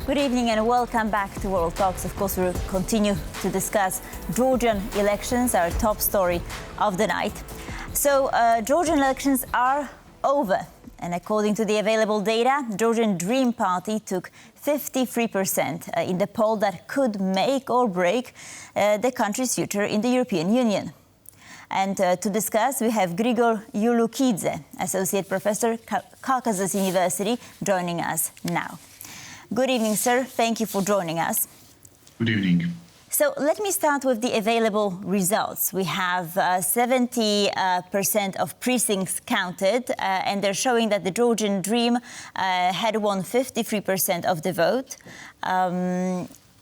Good evening and welcome back to World Talks. Of course, we'll continue to discuss Georgian elections, our top story of the night. So, Georgian elections are over. And according to the available data, Georgian Dream Party took 53% in the poll that could make or break the country's future in the European Union. And to discuss, we have Grigol Julukhidze, Associate Professor, Caucasus University, joining us now. Good evening, sir. Thank you for joining us. Good evening. So let me start with the available results. We have 70% of precincts counted, and they're showing that the Georgian Dream had won 53% of the vote.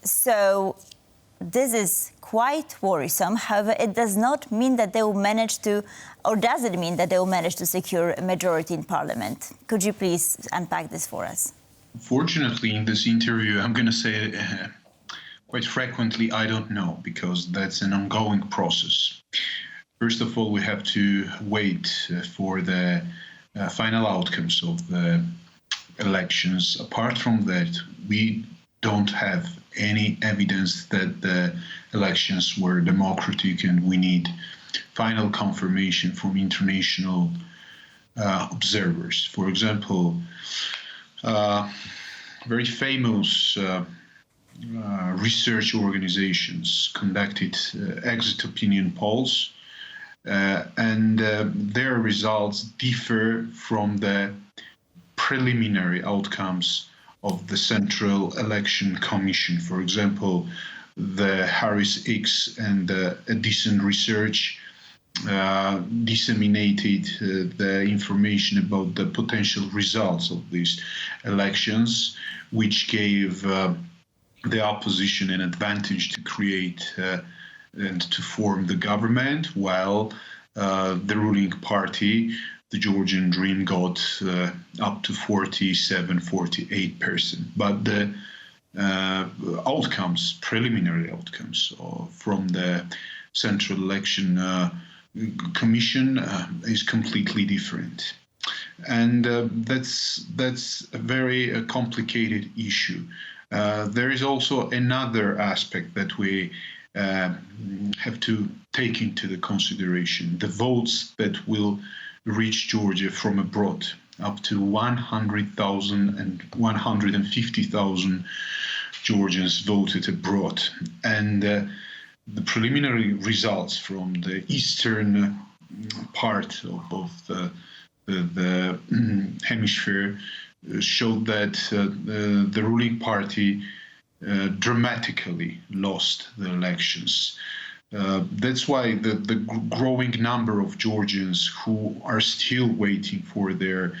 So this is quite worrisome. However, it does not mean that they will manage to, or does it mean that they will manage to secure a majority in parliament? Could you please unpack this for us? Fortunately, in this interview, I'm going to say quite frequently, I don't know, because that's an ongoing process. First of all, we have to wait for the final outcomes of the elections. Apart from that, we don't have any evidence that the elections were democratic, and we need final confirmation from international observers. For example, very famous research organizations conducted exit opinion polls, and their results differ from the preliminary outcomes of the Central Election Commission. For example, the Harris-X and Edison research disseminated the information about the potential results of these elections, which gave the opposition an advantage to create and to form the government, while the ruling party, the Georgian Dream, got up to 47-48%. But the outcomes, preliminary outcomes from the Central Election Commission is completely different, and that's a very complicated issue. There is also another aspect that we have to take into the consideration: the votes that will reach Georgia from abroad. Up to 100,000 and 150,000 Georgians voted abroad, and the preliminary results from the eastern part of the hemisphere showed that the ruling party dramatically lost the elections. That's why the growing number of Georgians who are still waiting for their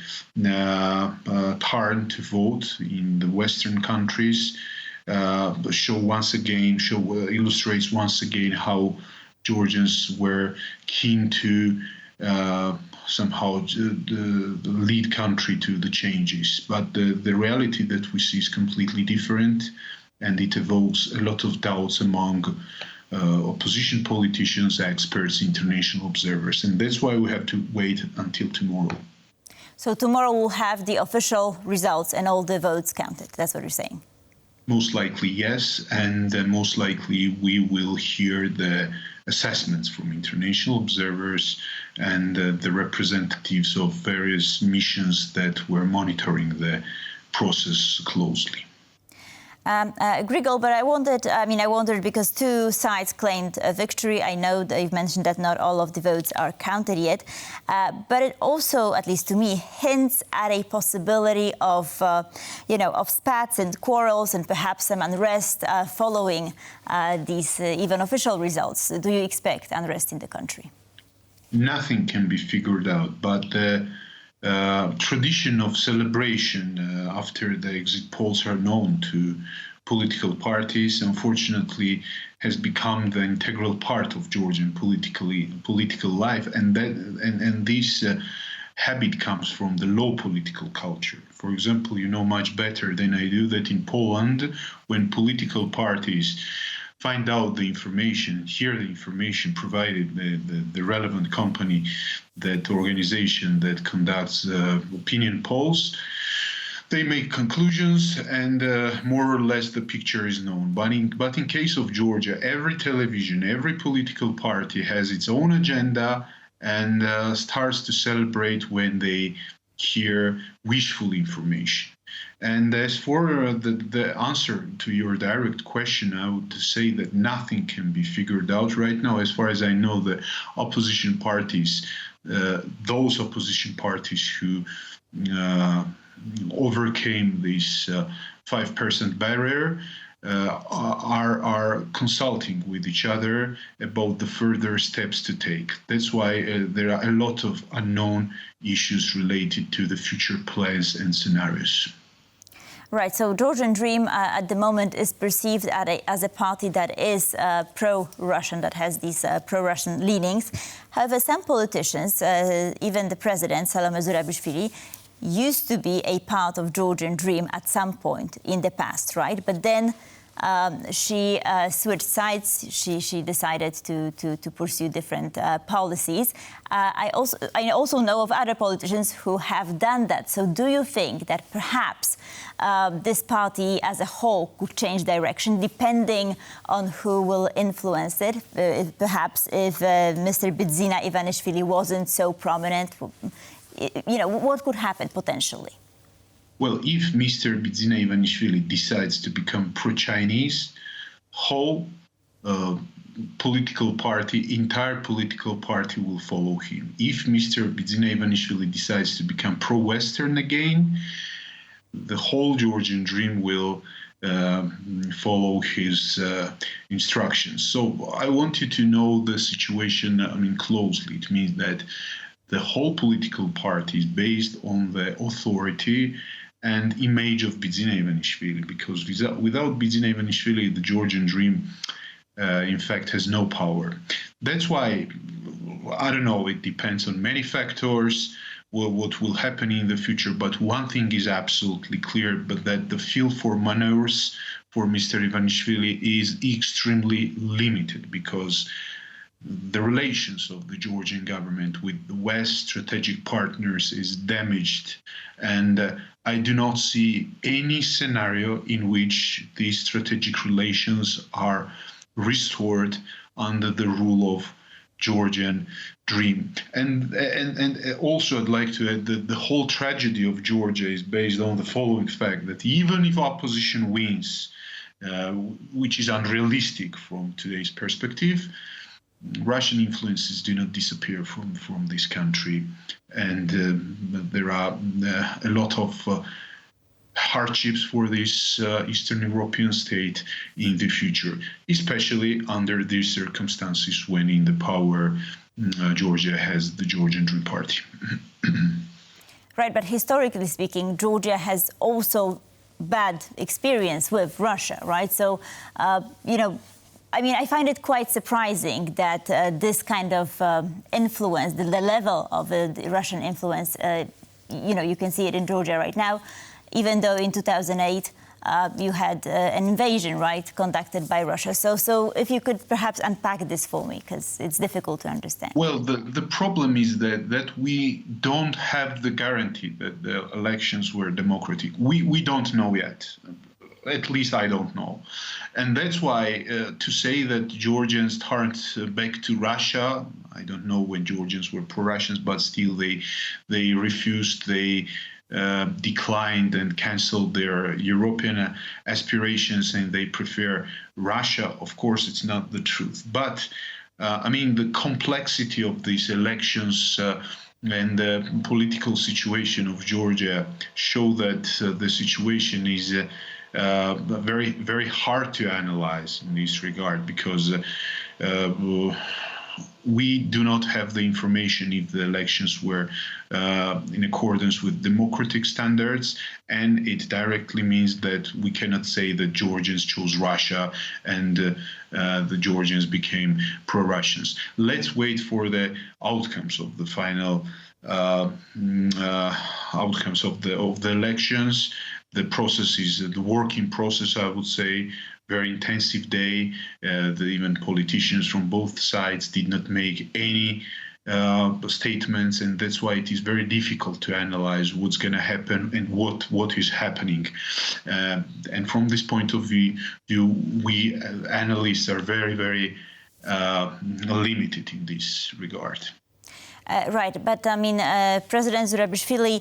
turn to vote in the Western countries illustrates once again how Georgians were keen to somehow lead country to the changes. But the reality that we see is completely different, and it evokes a lot of doubts among opposition politicians, experts, international observers. And that's why we have to wait until tomorrow. So tomorrow we'll have the official results and all the votes counted. That's what you're saying? Most likely, yes. And most likely we will hear the assessments from international observers and the representatives of various missions that were monitoring the process closely. Grigol, but I wondered because two sides claimed a victory. I know that you've mentioned that not all of the votes are counted yet, but it also, at least to me, hints at a possibility of spats and quarrels and perhaps some unrest following these even official results. Do you expect unrest in the country? Nothing can be figured out, but the tradition of celebration after the exit polls are known to political parties, unfortunately, has become the integral part of Georgian political life, and this habit comes from the low political culture. For example, you know much better than I do that in Poland, when political parties find out the information, hear the information provided the relevant company, that organization that conducts opinion polls, they make conclusions, and more or less the picture is known. But in case of Georgia, every television, every political party has its own agenda and starts to celebrate when they hear wishful information. And as for the answer to your direct question, I would say that nothing can be figured out right now. As far as I know, the opposition parties, those opposition parties who overcame this 5% barrier, are consulting with each other about the further steps to take. That's why there are a lot of unknown issues related to the future plans and scenarios. Right, so Georgian Dream at the moment is perceived as a party that is pro-Russian, that has these pro-Russian leanings. However, some politicians, even the president, Salome Zurabishvili, used to be a part of Georgian Dream at some point in the past, right? But then she switched sides. She decided to pursue different policies. I also know of other politicians who have done that. So do you think that perhaps this party as a whole could change direction depending on who will influence it? Perhaps if Mr. Bidzina Ivanishvili wasn't so prominent, what could happen potentially? Well, if Mr. Bidzina Ivanishvili decides to become pro-Chinese, whole entire political party will follow him. If Mr. Bidzina Ivanishvili decides to become pro-Western again, the whole Georgian Dream will follow his instructions. So I want you to know the situation, closely. It means that the whole political party is based on the authority and image of Bidzina Ivanishvili, because without Bidzina Ivanishvili, the Georgian Dream, in fact, has no power. That's why, I don't know, it depends on many factors, what will happen in the future. But one thing is absolutely clear, but that the field for maneuvers for Mr. Ivanishvili is extremely limited, because the relations of the Georgian government with the West strategic partners is damaged, and I do not see any scenario in which these strategic relations are restored under the rule of Georgian Dream. And also I'd like to add that the whole tragedy of Georgia is based on the following fact, that even if opposition wins, which is unrealistic from today's perspective, Russian influences do not disappear from this country, and there are a lot of hardships for this Eastern European state in the future, especially under these circumstances when in the power Georgia has the Georgian Dream Party. Right, but historically speaking, Georgia has also bad experience with Russia, right? So, I find it quite surprising that this kind of influence, the level of the Russian influence, you can see it in Georgia right now, even though in 2008 you had an invasion, right, conducted by Russia. So if you could perhaps unpack this for me, because it's difficult to understand. Well, the problem is that we don't have the guarantee that the elections were democratic. We don't know yet. At least I don't know. And that's why to say that Georgians turned back to Russia, I don't know when Georgians were pro-Russians, but still they refused, they declined and canceled their European aspirations, and they prefer Russia. Of course, it's not the truth. But, the complexity of these elections and the political situation of Georgia show that the situation is very, very hard to analyze in this regard, because we do not have the information if the elections were in accordance with democratic standards, and it directly means that we cannot say that Georgians chose Russia and the Georgians became pro-Russians. Let's wait for the outcomes of the final outcomes of the elections. The process is the working process, I would say, very intensive day. Even politicians from both sides did not make any statements, and that's why it is very difficult to analyze what's going to happen and what is happening. And from this point of view, we analysts are very limited in this regard. Right, but I mean, President Zurabishvili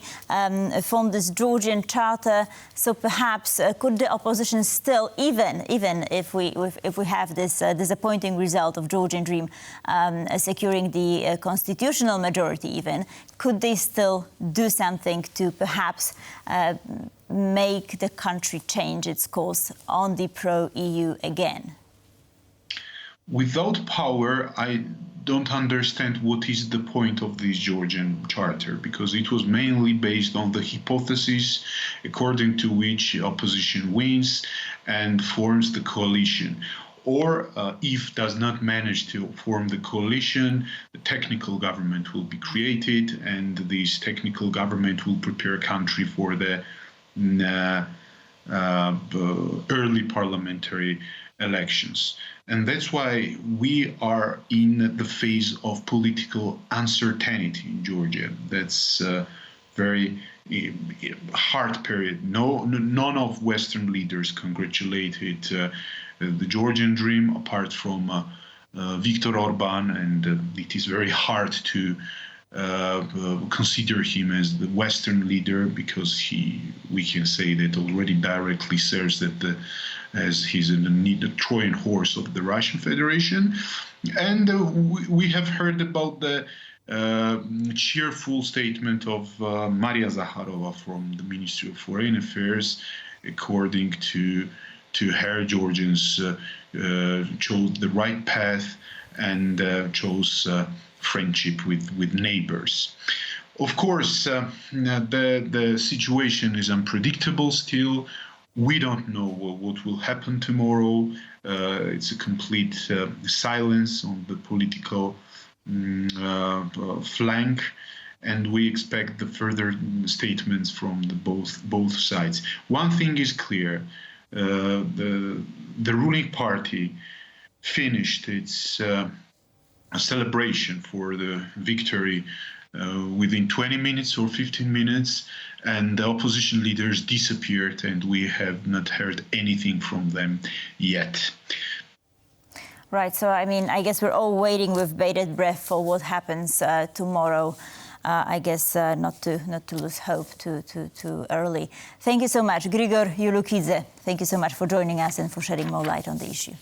formed this Georgian charter, so perhaps could the opposition still, even if we have this disappointing result of Georgian Dream securing the constitutional majority, even could they still do something to perhaps make the country change its course on the pro-EU again? Without power, I don't understand what is the point of this Georgian charter, because it was mainly based on the hypothesis according to which opposition wins and forms the coalition. Or if does not manage to form the coalition, the technical government will be created, and this technical government will prepare a country for the early parliamentary elections. And that's why we are in the phase of political uncertainty in Georgia. That's a very hard period. None of Western leaders congratulated the Georgian Dream, apart from Viktor Orban, and it is very hard to consider him as the Western leader, because we can say that already directly serves that as he's the Trojan horse of the Russian Federation. And we have heard about the cheerful statement of Maria Zakharova from the Ministry of Foreign Affairs. According to her, Georgians chose the right path and chose friendship with neighbors. Of course, the situation is unpredictable still. We don't know what will happen tomorrow. It's a complete silence on the political flank, and we expect the further statements from both sides. One thing is clear: the ruling party finished its celebration for the victory within 20 minutes or 15 minutes, and the opposition leaders disappeared, and we have not heard anything from them yet. Right, so I mean, I guess we're all waiting with bated breath for what happens tomorrow. I guess not to lose hope too early. Thank you so much, Grigol Julukhidze. Thank you so much for joining us and for shedding more light on the issue.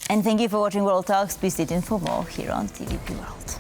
And thank you for watching World Talks. Please stay tuned for more here on TVP World.